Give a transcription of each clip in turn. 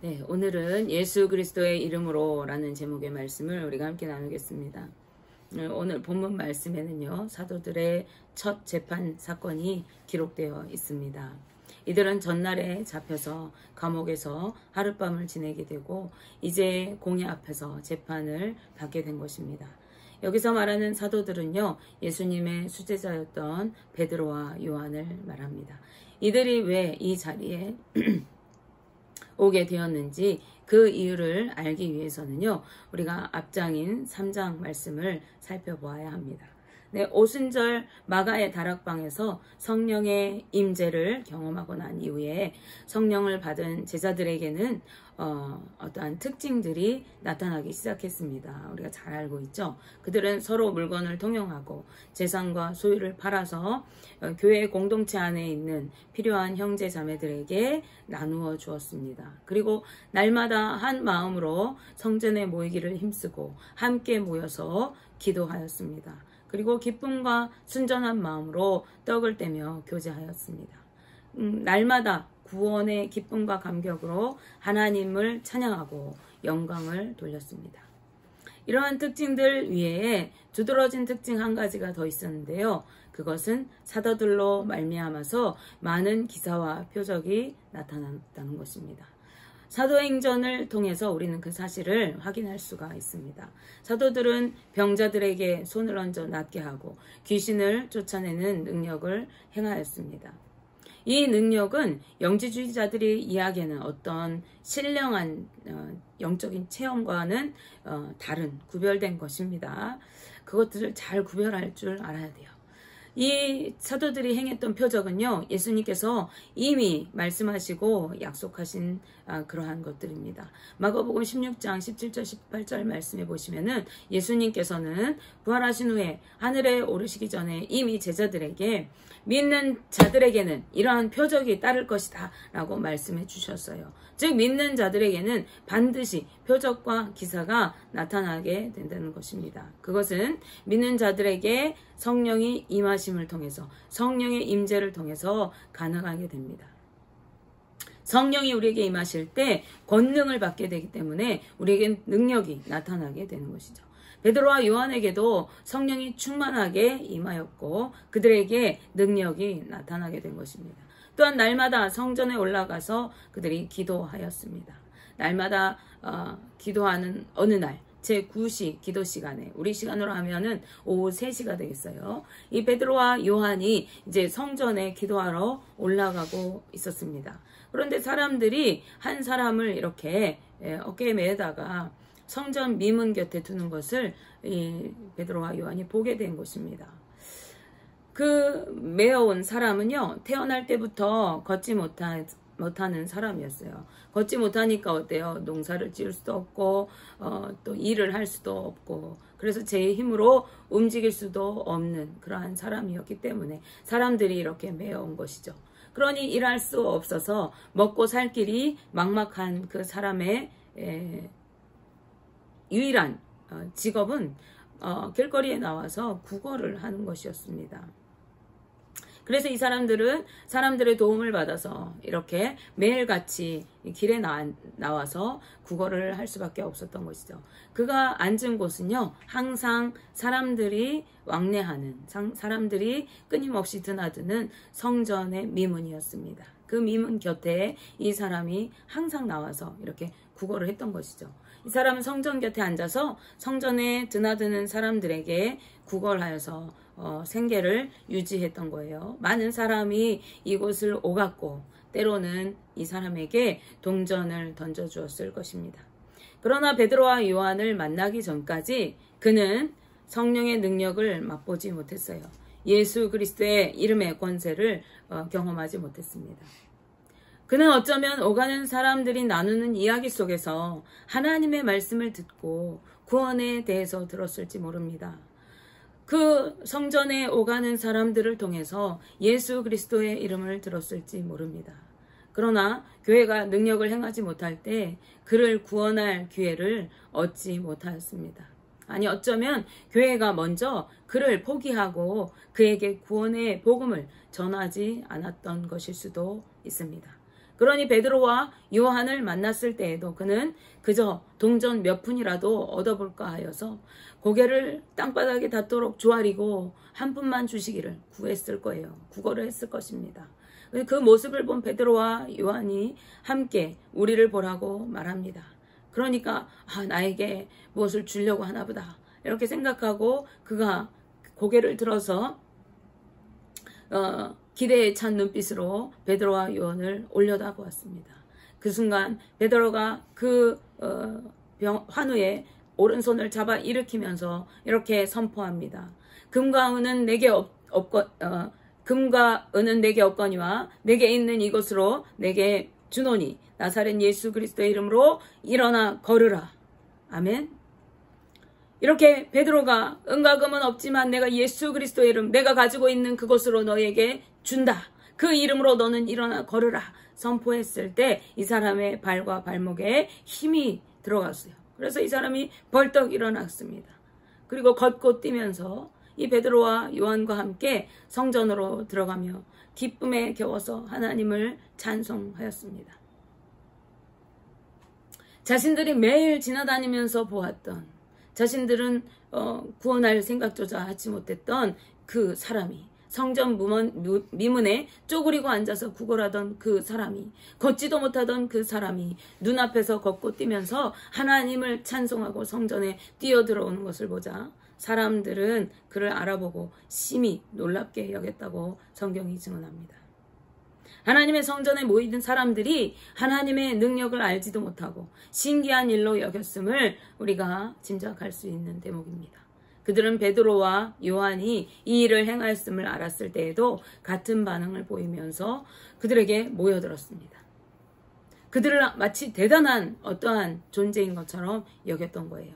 네, 오늘은 예수 그리스도의 이름으로 라는 제목의 말씀을 우리가 함께 나누겠습니다. 오늘 본문 말씀에는요, 사도들의 첫 재판 사건이 기록되어 있습니다. 이들은 전날에 잡혀서 감옥에서 하룻밤을 지내게 되고 이제 공회 앞에서 재판을 받게 된 것입니다. 여기서 말하는 사도들은요, 예수님의 수제자였던 베드로와 요한을 말합니다. 이들이 왜 이 자리에 오게 되었는지 그 이유를 알기 위해서는요, 우리가 앞장인 3장 말씀을 살펴보아야 합니다. 네, 오순절 마가의 다락방에서 성령의 임재를 경험하고 난 이후에 성령을 받은 제자들에게는 어떠한 특징들이 나타나기 시작했습니다. 우리가 잘 알고 있죠. 그들은 서로 물건을 통용하고 재산과 소유를 팔아서 교회 공동체 안에 있는 필요한 형제 자매들에게 나누어 주었습니다. 그리고 날마다 한 마음으로 성전에 모이기를 힘쓰고 함께 모여서 기도하였습니다. 그리고 기쁨과 순전한 마음으로 떡을 떼며 교제하였습니다. 날마다 구원의 기쁨과 감격으로 하나님을 찬양하고 영광을 돌렸습니다. 이러한 특징들 위에 두드러진 특징 한 가지가 더 있었는데요. 그것은 사도들로 말미암아서 많은 기사와 표적이 나타났다는 것입니다. 사도행전을 통해서 우리는 그 사실을 확인할 수가 있습니다. 사도들은 병자들에게 손을 얹어 낫게 하고 귀신을 쫓아내는 능력을 행하였습니다. 이 능력은 영지주의자들이 이야기하는 어떤 신령한 영적인 체험과는 다른 구별된 것입니다. 그것들을 잘 구별할 줄 알아야 돼요. 이 사도들이 행했던 표적은요, 예수님께서 이미 말씀하시고 약속하신 그러한 것들입니다. 마가복음 16장 17절 18절 말씀에 보시면은 예수님께서는 부활하신 후에 하늘에 오르시기 전에 이미 제자들에게 믿는 자들에게는 이러한 표적이 따를 것이다 라고 말씀해 주셨어요. 즉 믿는 자들에게는 반드시 표적과 기사가 나타나게 된다는 것입니다. 그것은 믿는 자들에게 성령이 임하심을 통해서 성령의 임재를 통해서 가능하게 됩니다. 성령이 우리에게 임하실 때 권능을 받게 되기 때문에 우리에게 능력이 나타나게 되는 것이죠. 베드로와 요한에게도 성령이 충만하게 임하였고 그들에게 능력이 나타나게 된 것입니다. 또한 날마다 성전에 올라가서 그들이 기도하였습니다. 날마다 기도하는 어느 날 제9시 기도 시간에 우리 시간으로 하면은 오후 3시가 되겠어요. 이 베드로와 요한이 이제 성전에 기도하러 올라가고 있었습니다. 그런데 사람들이 한 사람을 이렇게 어깨에 매다가 성전 미문 곁에 두는 것을 이 베드로와 요한이 보게 된 것입니다. 그 매어온 사람은요, 태어날 때부터 걷지 못하는 사람이었어요. 걷지 못하니까 어때요? 농사를 지을 수도 없고 또 일을 할 수도 없고 그래서 제 힘으로 움직일 수도 없는 그러한 사람이었기 때문에 사람들이 이렇게 매어온 것이죠. 그러니 일할 수 없어서 먹고 살 길이 막막한 그 사람의 유일한 직업은 길거리에 나와서 구걸을 하는 것이었습니다. 그래서 이 사람들은 사람들의 도움을 받아서 이렇게 매일같이 길에 나와서 구걸을 할 수밖에 없었던 것이죠. 그가 앉은 곳은요, 항상 사람들이 왕래하는, 사람들이 끊임없이 드나드는 성전의 미문이었습니다. 그 미문 곁에 이 사람이 항상 나와서 이렇게 구걸을 했던 것이죠. 이 사람은 성전 곁에 앉아서 성전에 드나드는 사람들에게 구걸하여서 생계를 유지했던 거예요. 많은 사람이 이곳을 오갔고 때로는 이 사람에게 동전을 던져주었을 것입니다. 그러나 베드로와 요한을 만나기 전까지 그는 성령의 능력을 맛보지 못했어요. 예수 그리스도의 이름의 권세를 경험하지 못했습니다. 그는 어쩌면 오가는 사람들이 나누는 이야기 속에서 하나님의 말씀을 듣고 구원에 대해서 들었을지 모릅니다. 그 성전에 오가는 사람들을 통해서 예수 그리스도의 이름을 들었을지 모릅니다. 그러나 교회가 능력을 행하지 못할 때 그를 구원할 기회를 얻지 못하였습니다. 아니 어쩌면 교회가 먼저 그를 포기하고 그에게 구원의 복음을 전하지 않았던 것일 수도 있습니다. 그러니 베드로와 요한을 만났을 때에도 그는 그저 동전 몇 푼이라도 얻어볼까 하여서 고개를 땅바닥에 닿도록 조아리고 한 푼만 주시기를 구했을 거예요. 구걸을 했을 것입니다. 그 모습을 본 베드로와 요한이 함께 우리를 보라고 말합니다. 그러니까 나에게 무엇을 주려고 하나 보다 이렇게 생각하고 그가 고개를 들어서 기대에 찬 눈빛으로 베드로와 요한을 올려다보았습니다. 그 순간 베드로가 그 환우에 오른손을 잡아 일으키면서 이렇게 선포합니다. 금과 은은 내게 없거니와 내게 있는 이것으로 내게 주노니 나사렛 예수 그리스도의 이름으로 일어나 걸으라. 아멘. 이렇게 베드로가 은과 금은 없지만 내가 예수 그리스도의 이름, 내가 가지고 있는 그것으로 너에게 준다. 그 이름으로 너는 일어나 걸으라. 선포했을 때 이 사람의 발과 발목에 힘이 들어갔어요. 그래서 이 사람이 벌떡 일어났습니다. 그리고 걷고 뛰면서 이 베드로와 요한과 함께 성전으로 들어가며 기쁨에 겨워서 하나님을 찬송하였습니다. 자신들이 매일 지나다니면서 보았던, 자신들은 구원할 생각조차 하지 못했던 그 사람이, 성전 미문에 쪼그리고 앉아서 구걸하던 그 사람이, 걷지도 못하던 그 사람이 눈앞에서 걷고 뛰면서 하나님을 찬송하고 성전에 뛰어들어오는 것을 보자 사람들은 그를 알아보고 심히 놀랍게 여겼다고 성경이 증언합니다. 하나님의 성전에 모이는 사람들이 하나님의 능력을 알지도 못하고 신기한 일로 여겼음을 우리가 짐작할 수 있는 대목입니다. 그들은 베드로와 요한이 이 일을 행하였음을 알았을 때에도 같은 반응을 보이면서 그들에게 모여들었습니다. 그들을 마치 대단한 어떠한 존재인 것처럼 여겼던 거예요.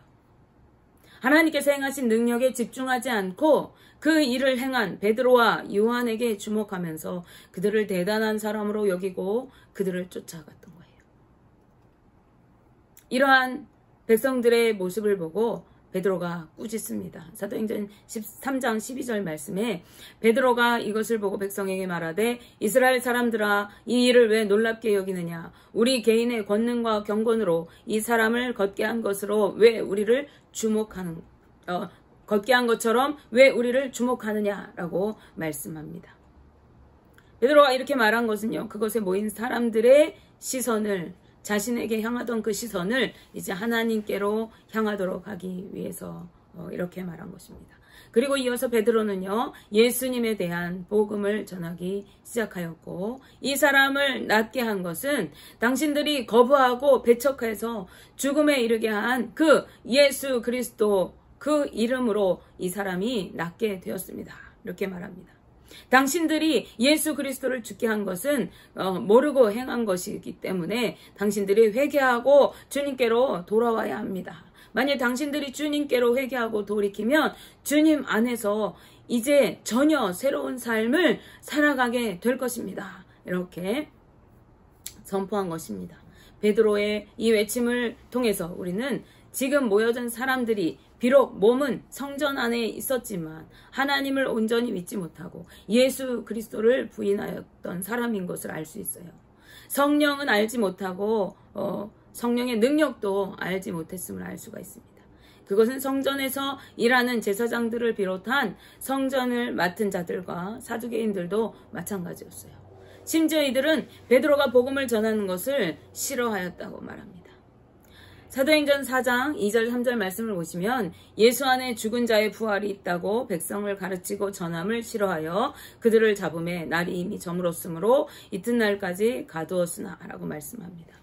하나님께서 행하신 능력에 집중하지 않고 그 일을 행한 베드로와 요한에게 주목하면서 그들을 대단한 사람으로 여기고 그들을 쫓아갔던 거예요. 이러한 백성들의 모습을 보고 베드로가 꾸짖습니다. 사도행전 13장 12절 말씀에 베드로가 이것을 보고 백성에게 말하되 이스라엘 사람들아 이 일을 왜 놀랍게 여기느냐. 우리 개인의 권능과 경건으로 이 사람을 걷게 한 것으로 왜 우리를 걷게 한 것처럼 왜 우리를 주목하느냐라고 말씀합니다. 베드로가 이렇게 말한 것은요, 그것에 모인 사람들의 시선을, 자신에게 향하던 그 시선을 이제 하나님께로 향하도록 하기 위해서 이렇게 말한 것입니다. 그리고 이어서 베드로는요, 예수님에 대한 복음을 전하기 시작하였고, 이 사람을 낫게 한 것은 당신들이 거부하고 배척해서 죽음에 이르게 한 그 예수 그리스도 그 이름으로 이 사람이 낫게 되었습니다. 이렇게 말합니다. 당신들이 예수 그리스도를 죽게 한 것은 모르고 행한 것이기 때문에 당신들이 회개하고 주님께로 돌아와야 합니다. 만약 당신들이 주님께로 회개하고 돌이키면 주님 안에서 이제 전혀 새로운 삶을 살아가게 될 것입니다. 이렇게 선포한 것입니다. 베드로의 이 외침을 통해서 우리는 지금 모여든 사람들이 비록 몸은 성전 안에 있었지만 하나님을 온전히 믿지 못하고 예수 그리스도를 부인하였던 사람인 것을 알 수 있어요. 성령은 알지 못하고 성령의 능력도 알지 못했음을 알 수가 있습니다. 그것은 성전에서 일하는 제사장들을 비롯한 성전을 맡은 자들과 사두개인들도 마찬가지였어요. 심지어 이들은 베드로가 복음을 전하는 것을 싫어하였다고 말합니다. 사도행전 4장 2절 3절 말씀을 보시면 예수 안에 죽은 자의 부활이 있다고 백성을 가르치고 전함을 싫어하여 그들을 잡음에 날이 이미 저물었으므로 이튿날까지 가두었으나 라고 말씀합니다.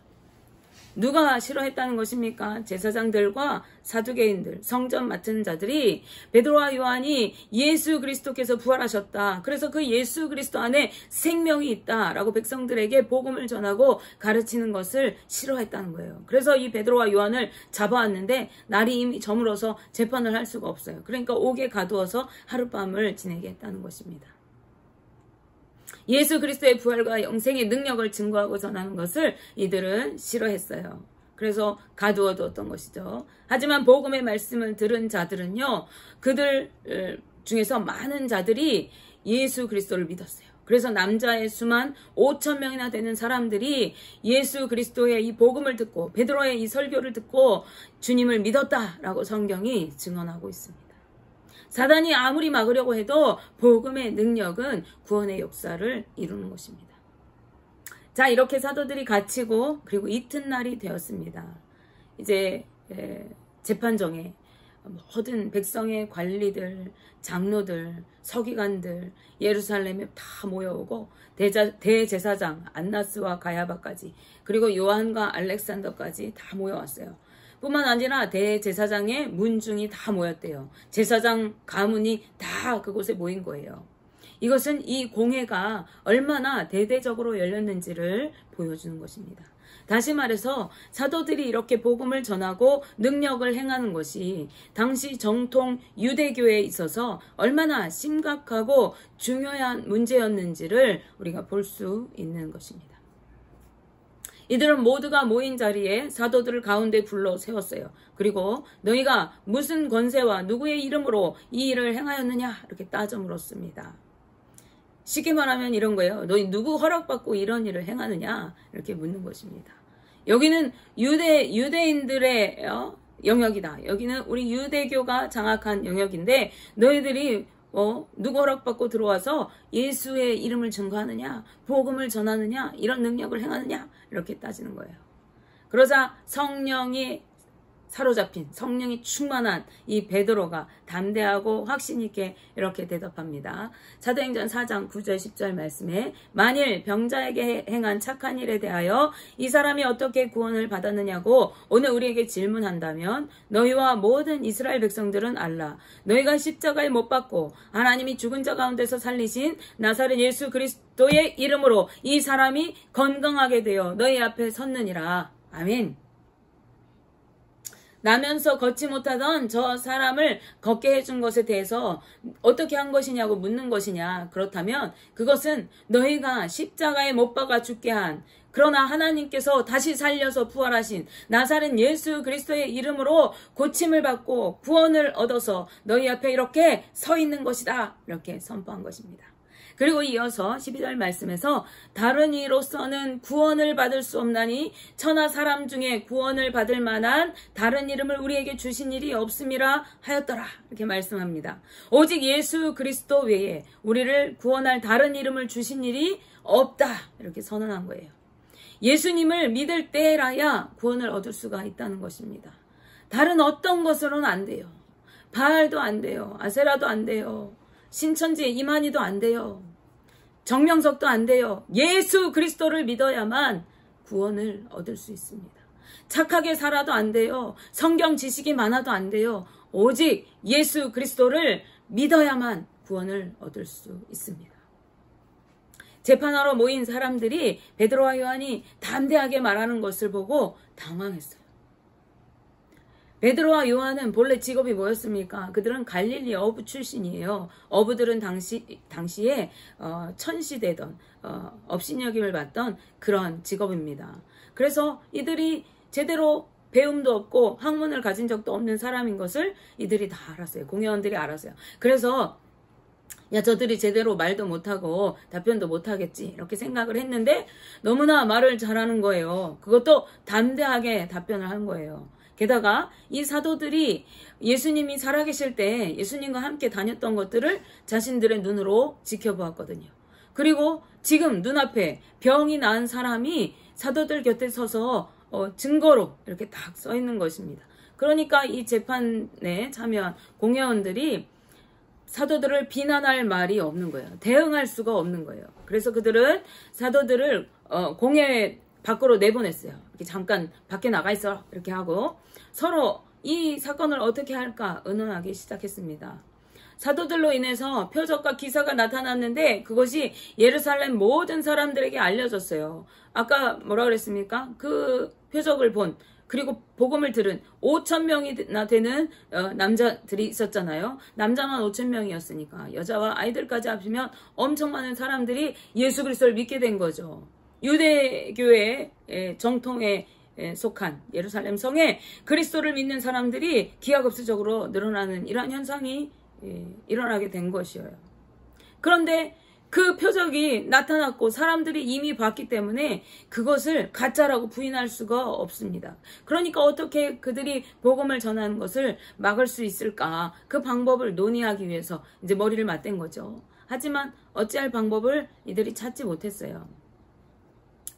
누가 싫어했다는 것입니까? 제사장들과 사두개인들, 성전 맡은 자들이 베드로와 요한이 예수 그리스도께서 부활하셨다. 그래서 그 예수 그리스도 안에 생명이 있다라고 백성들에게 복음을 전하고 가르치는 것을 싫어했다는 거예요. 그래서 이 베드로와 요한을 잡아왔는데 날이 이미 저물어서 재판을 할 수가 없어요. 그러니까 옥에 가두어서 하룻밤을 지내게 했다는 것입니다. 예수 그리스도의 부활과 영생의 능력을 증거하고 전하는 것을 이들은 싫어했어요. 그래서 가두어두었던 것이죠. 하지만 복음의 말씀을 들은 자들은요, 그들 중에서 많은 자들이 예수 그리스도를 믿었어요. 그래서 남자의 수만 5,000명이나 되는 사람들이 예수 그리스도의 이 복음을 듣고 베드로의 이 설교를 듣고 주님을 믿었다라고 성경이 증언하고 있습니다. 사단이 아무리 막으려고 해도 복음의 능력은 구원의 역사를 이루는 것입니다. 자, 이렇게 사도들이 갇히고 그리고 이튿날이 되었습니다. 이제 재판정에 모든 백성의 관리들, 장로들, 서기관들 예루살렘에 다 모여오고 대제사장 안나스와 가야바까지 그리고 요한과 알렉산더까지 다 모여왔어요. 뿐만 아니라 대제사장의 문중이 다 모였대요. 제사장 가문이 다 그곳에 모인 거예요. 이것은 이 공회가 얼마나 대대적으로 열렸는지를 보여주는 것입니다. 다시 말해서 사도들이 이렇게 복음을 전하고 능력을 행하는 것이 당시 정통 유대교에 있어서 얼마나 심각하고 중요한 문제였는지를 우리가 볼 수 있는 것입니다. 이들은 모두가 모인 자리에 사도들을 가운데 불러 세웠어요. 그리고 너희가 무슨 권세와 누구의 이름으로 이 일을 행하였느냐 이렇게 따져 물었습니다. 쉽게 말하면 이런 거예요. 너희 누구 허락받고 이런 일을 행하느냐 이렇게 묻는 것입니다. 여기는 유대인들의 영역이다. 여기는 우리 유대교가 장악한 영역인데 너희들이 누구 허락받고 들어와서 예수의 이름을 증거하느냐, 복음을 전하느냐, 이런 능력을 행하느냐 이렇게 따지는 거예요. 그러자 성령이 사로잡힌, 성령이 충만한 이 베드로가 담대하고 확신 있게 이렇게 대답합니다. 사도행전 4장 9절 10절 말씀에 만일 병자에게 행한 착한 일에 대하여 이 사람이 어떻게 구원을 받았느냐고 오늘 우리에게 질문한다면 너희와 모든 이스라엘 백성들은 알라. 너희가 십자가에 못 박고 하나님이 죽은 자 가운데서 살리신 나사렛 예수 그리스도의 이름으로 이 사람이 건강하게 되어 너희 앞에 섰느니라. 아멘. 나면서 걷지 못하던 저 사람을 걷게 해준 것에 대해서 어떻게 한 것이냐고 묻는 것이냐. 그렇다면 그것은 너희가 십자가에 못 박아 죽게 한 그러나 하나님께서 다시 살려서 부활하신 나사렛 예수 그리스도의 이름으로 고침을 받고 구원을 얻어서 너희 앞에 이렇게 서 있는 것이다. 이렇게 선포한 것입니다. 그리고 이어서 12절 말씀에서 다른 이로서는 구원을 받을 수 없나니 천하 사람 중에 구원을 받을 만한 다른 이름을 우리에게 주신 일이 없음이라 하였더라. 이렇게 말씀합니다. 오직 예수 그리스도 외에 우리를 구원할 다른 이름을 주신 일이 없다. 이렇게 선언한 거예요. 예수님을 믿을 때라야 구원을 얻을 수가 있다는 것입니다. 다른 어떤 것으로는 안 돼요. 바알도 안 돼요. 아세라도 안 돼요. 신천지 이만희도 안 돼요. 정명석도 안 돼요. 예수 그리스도를 믿어야만 구원을 얻을 수 있습니다. 착하게 살아도 안 돼요. 성경 지식이 많아도 안 돼요. 오직 예수 그리스도를 믿어야만 구원을 얻을 수 있습니다. 재판하러 모인 사람들이 베드로와 요한이 담대하게 말하는 것을 보고 당황했어요. 베드로와 요한은 본래 직업이 뭐였습니까? 그들은 갈릴리 어부 출신이에요. 어부들은 당시에 천시되던 업신여김을 받던 그런 직업입니다. 그래서 이들이 제대로 배움도 없고 학문을 가진 적도 없는 사람인 것을 이들이 다 알았어요. 공회원들이 알았어요. 그래서 저들이 제대로 말도 못하고 답변도 못하겠지 이렇게 생각을 했는데 너무나 말을 잘하는 거예요. 그것도 담대하게 답변을 한 거예요. 게다가 이 사도들이 예수님이 살아계실 때 예수님과 함께 다녔던 것들을 자신들의 눈으로 지켜보았거든요. 그리고 지금 눈앞에 병이 나은 사람이 사도들 곁에 서서 증거로 이렇게 딱 써 있는 것입니다. 그러니까 이 재판에 참여한 공회원들이 사도들을 비난할 말이 없는 거예요. 대응할 수가 없는 거예요. 그래서 그들은 사도들을 공회 밖으로 내보냈어요. 이렇게 잠깐 밖에 나가 있어 이렇게 하고 서로 이 사건을 어떻게 할까 의논하기 시작했습니다. 사도들로 인해서 표적과 기사가 나타났는데 그것이 예루살렘 모든 사람들에게 알려졌어요. 아까 뭐라 그랬습니까? 그 표적을 본 그리고 복음을 들은 5,000명이나 되는 남자들이 있었잖아요. 남자만 5,000명이었으니까 여자와 아이들까지 합치면 엄청 많은 사람들이 예수 그리스도를 믿게 된 거죠. 유대교의 정통에 속한 예루살렘 성에 그리스도를 믿는 사람들이 기하급수적으로 늘어나는 이러한 현상이 일어나게 된 것이에요. 그런데 그 표적이 나타났고 사람들이 이미 봤기 때문에 그것을 가짜라고 부인할 수가 없습니다. 그러니까 어떻게 그들이 복음을 전하는 것을 막을 수 있을까? 그 방법을 논의하기 위해서 이제 머리를 맞댄 거죠. 하지만 어찌할 방법을 이들이 찾지 못했어요.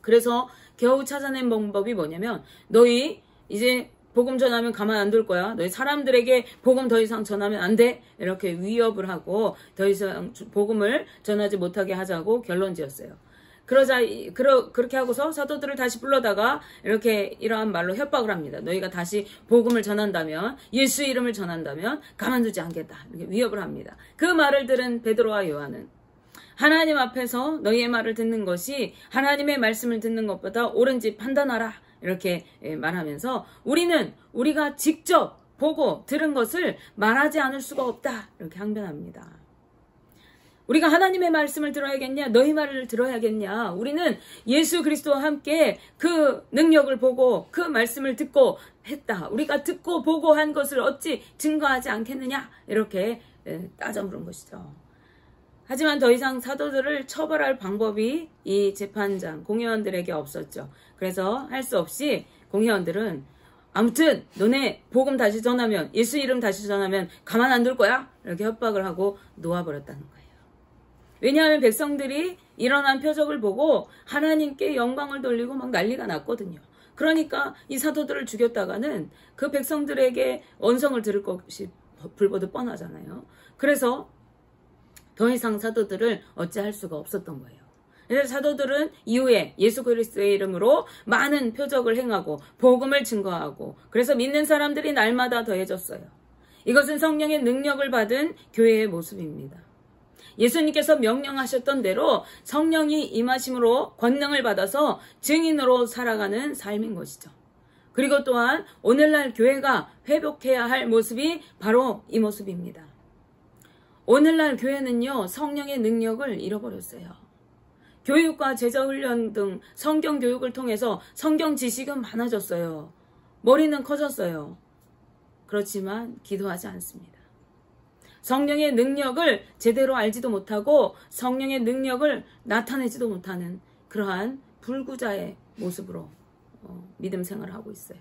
그래서 겨우 찾아낸 방법이 뭐냐면, 너희 이제 복음 전하면 가만 안 둘 거야. 너희 사람들에게 복음 더 이상 전하면 안 돼. 이렇게 위협을 하고 더 이상 복음을 전하지 못하게 하자고 결론 지었어요. 그렇게 하고서 사도들을 다시 불러다가 이렇게 이러한 말로 협박을 합니다. 너희가 다시 복음을 전한다면, 예수 이름을 전한다면 가만두지 않겠다. 이렇게 위협을 합니다. 그 말을 들은 베드로와 요한은 하나님 앞에서 너희의 말을 듣는 것이 하나님의 말씀을 듣는 것보다 옳은지 판단하라. 이렇게 말하면서 우리가 직접 보고 들은 것을 말하지 않을 수가 없다. 이렇게 항변합니다. 우리가 하나님의 말씀을 들어야겠냐? 너희 말을 들어야겠냐? 우리는 예수 그리스도와 함께 그 능력을 보고 그 말씀을 듣고 했다. 우리가 듣고 보고 한 것을 어찌 증거하지 않겠느냐? 이렇게 따져 물은 것이죠. 하지만 더 이상 사도들을 처벌할 방법이 이 재판장, 공회원들에게 없었죠. 그래서 할 수 없이 공회원들은 아무튼 너네 복음 다시 전하면, 예수 이름 다시 전하면 가만 안 둘 거야? 이렇게 협박을 하고 놓아버렸다는 거예요. 왜냐하면 백성들이 일어난 표적을 보고 하나님께 영광을 돌리고 막 난리가 났거든요. 그러니까 이 사도들을 죽였다가는 그 백성들에게 원성을 들을 것이 불보듯 뻔하잖아요. 그래서 더 이상 사도들을 어찌할 수가 없었던 거예요. 그래서 사도들은 이후에 예수 그리스도의 이름으로 많은 표적을 행하고 복음을 증거하고, 그래서 믿는 사람들이 날마다 더해졌어요. 이것은 성령의 능력을 받은 교회의 모습입니다. 예수님께서 명령하셨던 대로 성령이 임하심으로 권능을 받아서 증인으로 살아가는 삶인 것이죠. 그리고 또한 오늘날 교회가 회복해야 할 모습이 바로 이 모습입니다. 오늘날 교회는요, 성령의 능력을 잃어버렸어요. 교육과 제자훈련 등 성경 교육을 통해서 성경 지식은 많아졌어요. 머리는 커졌어요. 그렇지만 기도하지 않습니다. 성령의 능력을 제대로 알지도 못하고 성령의 능력을 나타내지도 못하는 그러한 불구자의 모습으로 믿음 생활을 하고 있어요.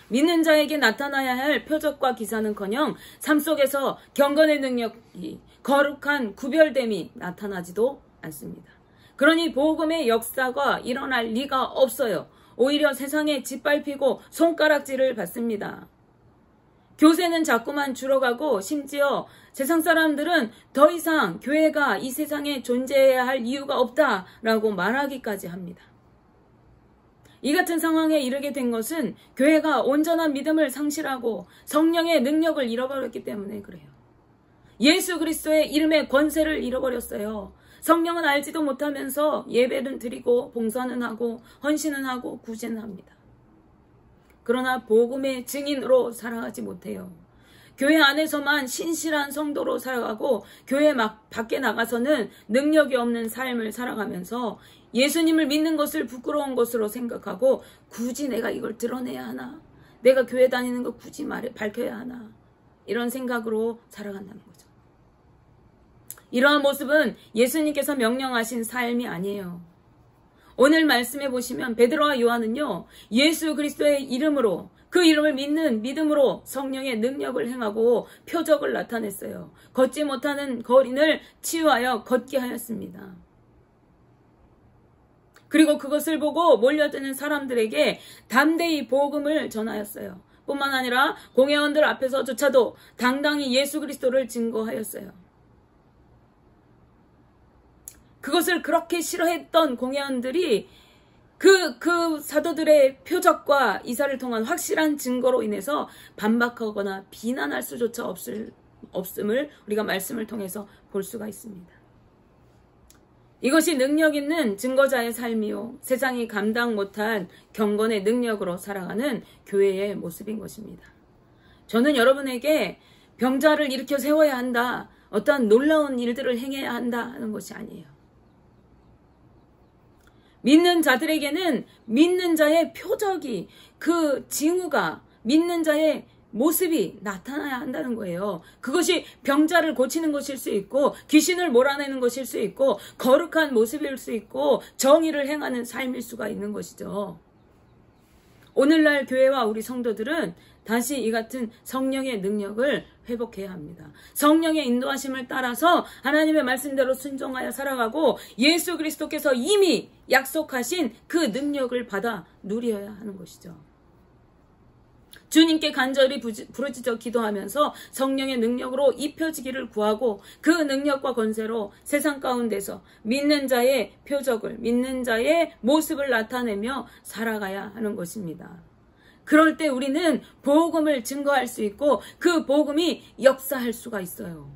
믿는 자에게 나타나야 할 표적과 기사는커녕 삶 속에서 경건의 능력이, 거룩한 구별됨이 나타나지도 않습니다. 그러니 복음의 역사가 일어날 리가 없어요. 오히려 세상에 짓밟히고 손가락질을 받습니다. 교세는 자꾸만 줄어가고 심지어 세상 사람들은 더 이상 교회가 이 세상에 존재해야 할 이유가 없다라고 말하기까지 합니다. 이 같은 상황에 이르게 된 것은 교회가 온전한 믿음을 상실하고 성령의 능력을 잃어버렸기 때문에 그래요. 예수 그리스도의 이름의 권세를 잃어버렸어요. 성령은 알지도 못하면서 예배는 드리고 봉사는 하고 헌신은 하고 구제는 합니다. 그러나 복음의 증인으로 살아가지 못해요. 교회 안에서만 신실한 성도로 살아가고 교회 밖에 나가서는 능력이 없는 삶을 살아가면서 예수님을 믿는 것을 부끄러운 것으로 생각하고 굳이 내가 이걸 드러내야 하나? 내가 교회 다니는 거 굳이 밝혀야 하나? 이런 생각으로 살아간다는 거죠. 이러한 모습은 예수님께서 명령하신 삶이 아니에요. 오늘 말씀해 보시면 베드로와 요한은요, 예수 그리스도의 이름으로, 그 이름을 믿는 믿음으로 성령의 능력을 행하고 표적을 나타냈어요. 걷지 못하는 거린을 치유하여 걷게 하였습니다. 그리고 그것을 보고 몰려드는 사람들에게 담대히 복음을 전하였어요. 뿐만 아니라 공회원들 앞에서조차도 당당히 예수 그리스도를 증거하였어요. 그것을 그렇게 싫어했던 공회원들이 그 사도들의 표적과 이사를 통한 확실한 증거로 인해서 반박하거나 비난할 수조차 없음을 우리가 말씀을 통해서 볼 수가 있습니다. 이것이 능력 있는 증거자의 삶이요, 세상이 감당 못한 경건의 능력으로 살아가는 교회의 모습인 것입니다. 저는 여러분에게 병자를 일으켜 세워야 한다, 어떠한 놀라운 일들을 행해야 한다 하는 것이 아니에요. 믿는 자들에게는 믿는 자의 표적이, 그 징후가, 믿는 자의 모습이 나타나야 한다는 거예요. 그것이 병자를 고치는 것일 수 있고 귀신을 몰아내는 것일 수 있고 거룩한 모습일 수 있고 정의를 행하는 삶일 수가 있는 것이죠. 오늘날 교회와 우리 성도들은 다시 이 같은 성령의 능력을 회복해야 합니다. 성령의 인도하심을 따라서 하나님의 말씀대로 순종하여 살아가고 예수 그리스도께서 이미 약속하신 그 능력을 받아 누려야 하는 것이죠. 주님께 간절히 부르짖어 기도하면서 성령의 능력으로 입혀지기를 구하고 그 능력과 권세로 세상 가운데서 믿는 자의 표적을, 믿는 자의 모습을 나타내며 살아가야 하는 것입니다. 그럴 때 우리는 복음을 증거할 수 있고 그 복음이 역사할 수가 있어요.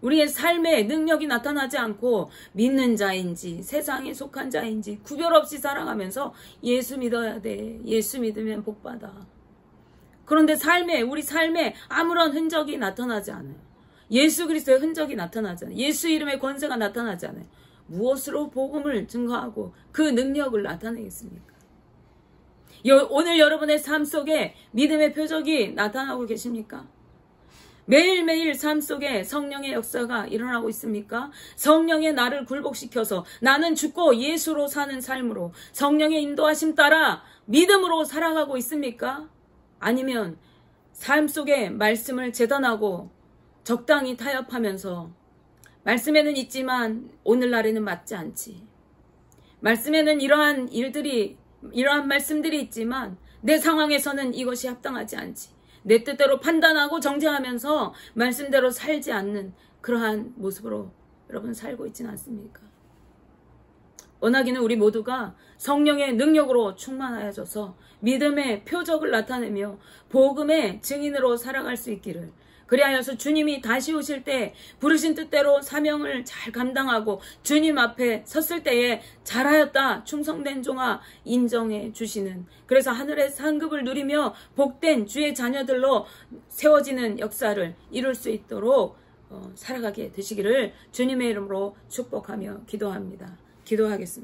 우리의 삶에 능력이 나타나지 않고 믿는 자인지 세상에 속한 자인지 구별 없이 살아가면서 예수 믿어야 돼. 예수 믿으면 복받아. 그런데 우리 삶에 아무런 흔적이 나타나지 않아요. 예수 그리스도의 흔적이 나타나지 않아요. 예수 이름의 권세가 나타나지 않아요. 무엇으로 복음을 증거하고 그 능력을 나타내겠습니까? 오늘 여러분의 삶 속에 믿음의 표적이 나타나고 계십니까? 매일매일 삶 속에 성령의 역사가 일어나고 있습니까? 성령의 나를 굴복시켜서 나는 죽고 예수로 사는 삶으로 성령의 인도하심 따라 믿음으로 살아가고 있습니까? 아니면 삶 속에 말씀을 재단하고 적당히 타협하면서 말씀에는 있지만 오늘날에는 맞지 않지. 말씀에는 이러한 말씀들이 있지만 내 상황에서는 이것이 합당하지 않지. 내 뜻대로 판단하고 정죄하면서 말씀대로 살지 않는 그러한 모습으로 여러분 살고 있지는 않습니까? 원하기는 우리 모두가 성령의 능력으로 충만하여져서 믿음의 표적을 나타내며 복음의 증인으로 살아갈 수 있기를, 그리하여서 주님이 다시 오실 때 부르신 뜻대로 사명을 잘 감당하고 주님 앞에 섰을 때에 잘하였다 충성된 종아 인정해 주시는, 그래서 하늘의 상급을 누리며 복된 주의 자녀들로 세워지는 역사를 이룰 수 있도록 살아가게 되시기를 주님의 이름으로 축복하며 기도합니다. 기도하겠습니다.